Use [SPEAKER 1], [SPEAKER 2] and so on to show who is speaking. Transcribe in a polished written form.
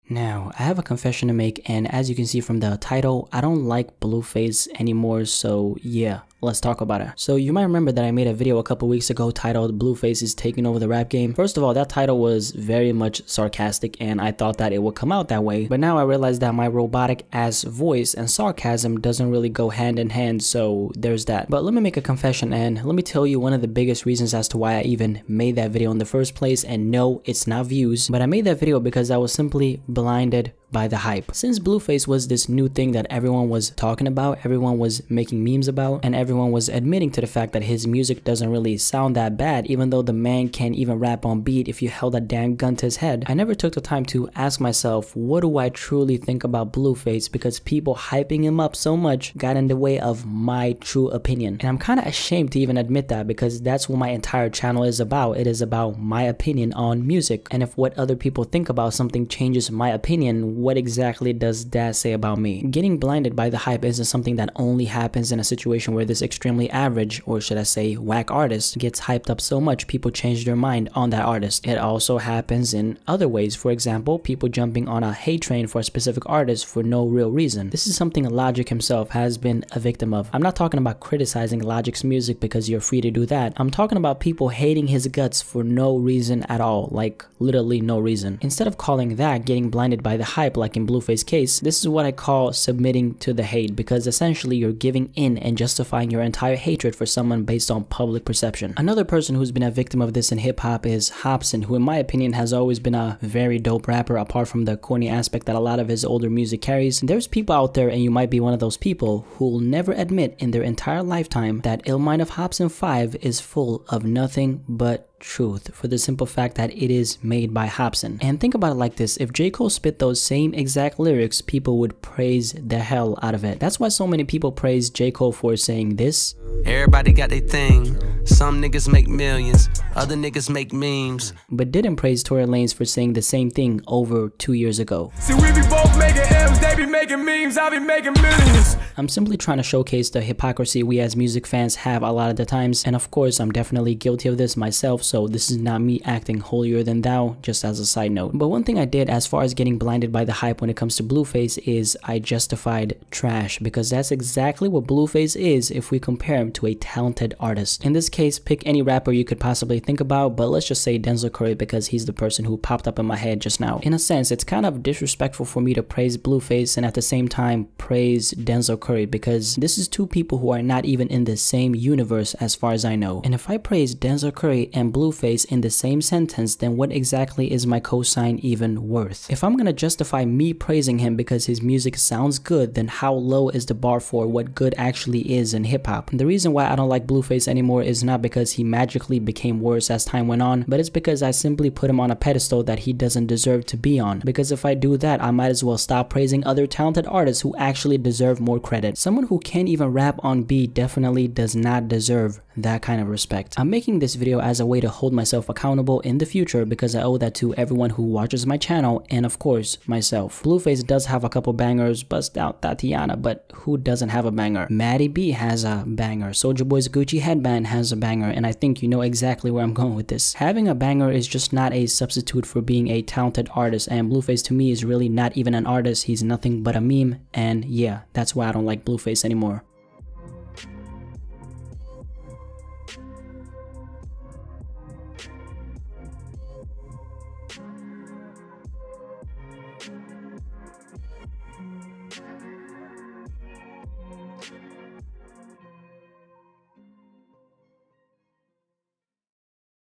[SPEAKER 1] Now, I have a confession to make, and as you can see from the title, I don't like Blueface anymore, so yeah, let's talk about it. So you might remember that I made a video a couple weeks ago titled Blueface is taking over the rap game. First of all, that title was very much sarcastic and I thought that it would come out that way, but now I realize that my robotic ass voice and sarcasm doesn't really go hand in hand, so there's that. But let me make a confession and let me tell you one of the biggest reasons as to why I even made that video in the first place. And no, it's not views, but I made that video because I was simply blinded by the hype. Since Blueface was this new thing that everyone was talking about, everyone was making memes about, and everyone was admitting to the fact that his music doesn't really sound that bad, even though the man can't even rap on beat if you held a damn gun to his head, I never took the time to ask myself, what do I truly think about Blueface, because people hyping him up so much got in the way of my true opinion. And I'm kind of ashamed to even admit that, because that's what my entire channel is about. It is about my opinion on music, and if what other people think about something changes my opinion, what exactly does that say about me? Getting blinded by the hype isn't something that only happens in a situation where this extremely average, or should I say whack artist, gets hyped up so much people change their mind on that artist. It also happens in other ways. For example, people jumping on a hate train for a specific artist for no real reason. This is something Logic himself has been a victim of. I'm not talking about criticizing Logic's music, because you're free to do that. I'm talking about people hating his guts for no reason at all, like literally no reason. Instead of calling that getting blinded by the hype, like in Blueface's case, this is what I call submitting to the hate, because essentially you're giving in and justifying your entire hatred for someone based on public perception. Another person who's been a victim of this in hip-hop is Hopsin, who in my opinion has always been a very dope rapper, apart from the corny aspect that a lot of his older music carries. There's people out there, and you might be one of those people, who will never admit in their entire lifetime that Ill Mind of Hopsin 5 is full of nothing but truth, for the simple fact that it is made by Hopsin. And think about it like this: if J. Cole spit those same exact lyrics, people would praise the hell out of it. That's why so many people praise J. Cole for saying this.
[SPEAKER 2] Everybody got their thing. Some niggas make millions, other niggas make memes.
[SPEAKER 1] But didn't praise Tory Lanez for saying the same thing over 2 years ago.
[SPEAKER 3] See, we be both making M's, they be making memes, I be making millions.
[SPEAKER 1] I'm simply trying to showcase the hypocrisy we as music fans have a lot of the times, and of course I'm definitely guilty of this myself, so this is not me acting holier than thou, just as a side note. But one thing I did as far as getting blinded by the hype when it comes to Blueface is I justified trash, because that's exactly what Blueface is if we compare him to a talented artist. In this case, pick any rapper you could possibly think about, but let's just say Denzel Curry, because he's the person who popped up in my head just now. In a sense, it's kind of disrespectful for me to praise Blueface and at the same time praise Denzel Curry, because this is two people who are not even in the same universe as far as I know. And if I praise Denzel Curry and Blueface in the same sentence, then what exactly is my cosign even worth? If I'm gonna justify me praising him because his music sounds good, then how low is the bar for what good actually is in hip-hop? The reason why I don't like Blueface anymore is not because he magically became worse as time went on, but it's because I simply put him on a pedestal that he doesn't deserve to be on. Because if I do that, I might as well stop praising other talented artists who actually deserve more credit. Someone who can't even rap on beat definitely does not deserve that kind of respect. I'm making this video as a way to hold myself accountable in the future, because I owe that to everyone who watches my channel and of course myself. Blueface does have a couple bangers, bust out Tatiana, but who doesn't have a banger? Maddie B has a banger, Soulja Boy's Gucci Headband has a banger, and I think you know exactly where I'm going with this. Having a banger is just not a substitute for being a talented artist, and Blueface to me is really not even an artist. He's nothing but a meme, and yeah, that's why I don't like Blueface anymore.